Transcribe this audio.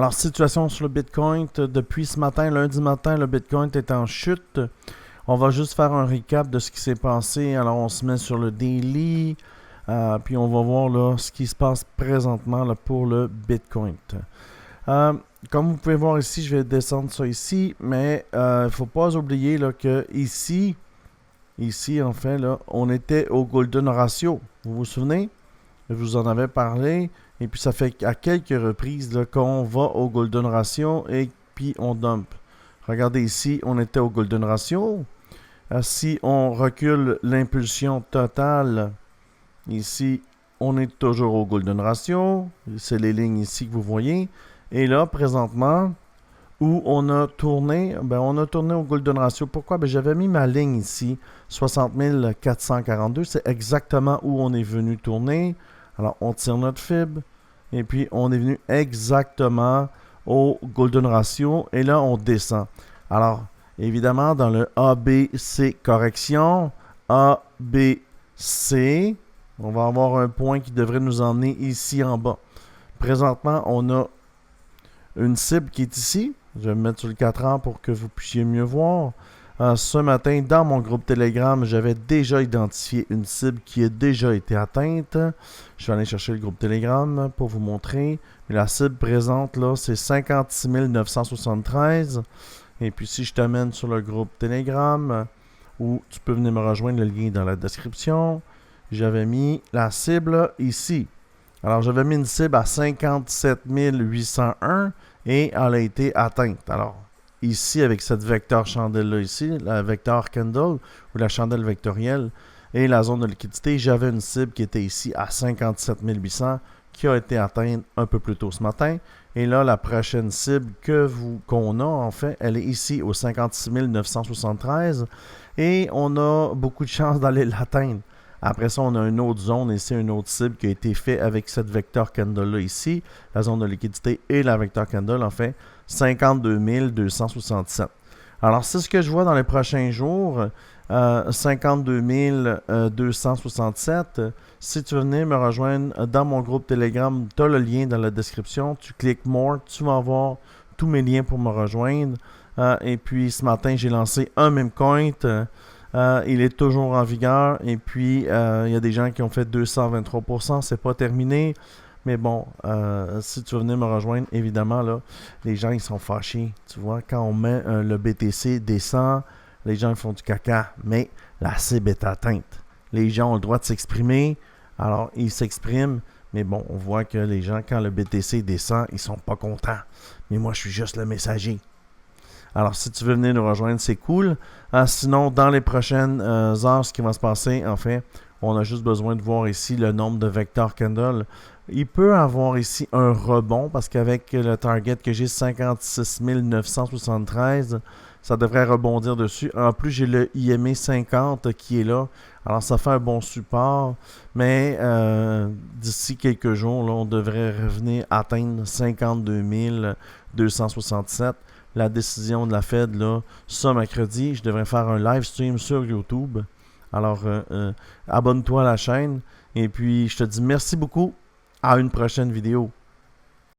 Alors, situation sur le Bitcoin, depuis ce matin, lundi matin, le Bitcoin est en chute. On va juste faire un recap de ce qui s'est passé. Alors, on se met sur le daily, puis on va voir là, ce qui se passe présentement là, pour le Bitcoin. Comme vous pouvez voir ici, je vais descendre ça ici, mais il ne faut pas oublier là, que ici, en fait, là, on était au Golden Ratio. Vous vous souvenez? Je vous en avais parlé. Et puis, ça fait à quelques reprises là, qu'on va au Golden Ratio et puis on dump. Regardez ici, on était au Golden Ratio. Si on recule l'impulsion totale, ici, on est toujours au Golden Ratio. C'est les lignes ici que vous voyez. Et là, présentement, où on a tourné, on a tourné au Golden Ratio. Pourquoi? J'avais mis ma ligne ici, 60 442. C'est exactement où on est venu tourner. Alors, on tire notre fibre. Et puis, on est venu exactement au Golden Ratio. Et là, on descend. Alors, évidemment, dans le ABC correction, ABC, on va avoir un point qui devrait nous emmener ici en bas. Présentement, on a une cible qui est ici. Je vais me mettre sur le 4 heures pour que vous puissiez mieux voir. Ce matin, dans mon groupe Telegram, j'avais déjà identifié une cible qui a déjà été atteinte. Je vais aller chercher le groupe Telegram pour vous montrer. Mais la cible présente, là, c'est 56 973. Et puis, si je t'amène sur le groupe Telegram, où tu peux venir me rejoindre, le lien est dans la description, j'avais mis la cible ici. Alors, j'avais mis une cible à 57 801 et elle a été atteinte. Alors, ici, avec cette vecteur chandelle-là ici, la vecteur candle ou la chandelle vectorielle et la zone de liquidité, j'avais une cible qui était ici à 57 800 qui a été atteinte un peu plus tôt ce matin. Et là, la prochaine cible qu'on a, en fait, elle est ici au 56 973 et on a beaucoup de chances d'aller l'atteindre. Après ça, on a une autre zone ici, une autre cible qui a été faite avec cette vecteur candle-là ici, la zone de liquidité et la vecteur candle, en fait, 52 267. Alors, c'est ce que je vois dans les prochains jours, 52 267. Si tu veux venir me rejoindre dans mon groupe Telegram, tu as le lien dans la description. Tu cliques More, tu vas avoir tous mes liens pour me rejoindre. Et puis, ce matin, j'ai lancé un meme coin. Il est toujours en vigueur. Et puis, il y a des gens qui ont fait 223%. C'est pas terminé. Mais bon, si tu veux venir me rejoindre, évidemment, là, les gens, ils sont fâchés. Tu vois, quand on met le BTC descend, les gens font du caca. Mais la cible est atteinte. Les gens ont le droit de s'exprimer. Alors, ils s'expriment. Mais bon, on voit que les gens, quand le BTC descend, ils sont pas contents. Mais moi, je suis juste le messager. Alors, si tu veux venir nous rejoindre, c'est cool. Sinon, dans les prochaines heures, ce qui va se passer, en fait, on a juste besoin de voir ici le nombre de vecteurs candle. Il peut avoir ici un rebond parce qu'avec le target que j'ai, 56 973, ça devrait rebondir dessus. En plus, j'ai le IMA 50 qui est là. Alors, ça fait un bon support. Mais d'ici quelques jours, là, on devrait revenir atteindre 52 267. La décision de la Fed, là, ce mercredi, je devrais faire un live stream sur YouTube. Alors, abonne-toi à la chaîne. Et puis, je te dis merci beaucoup. À une prochaine vidéo.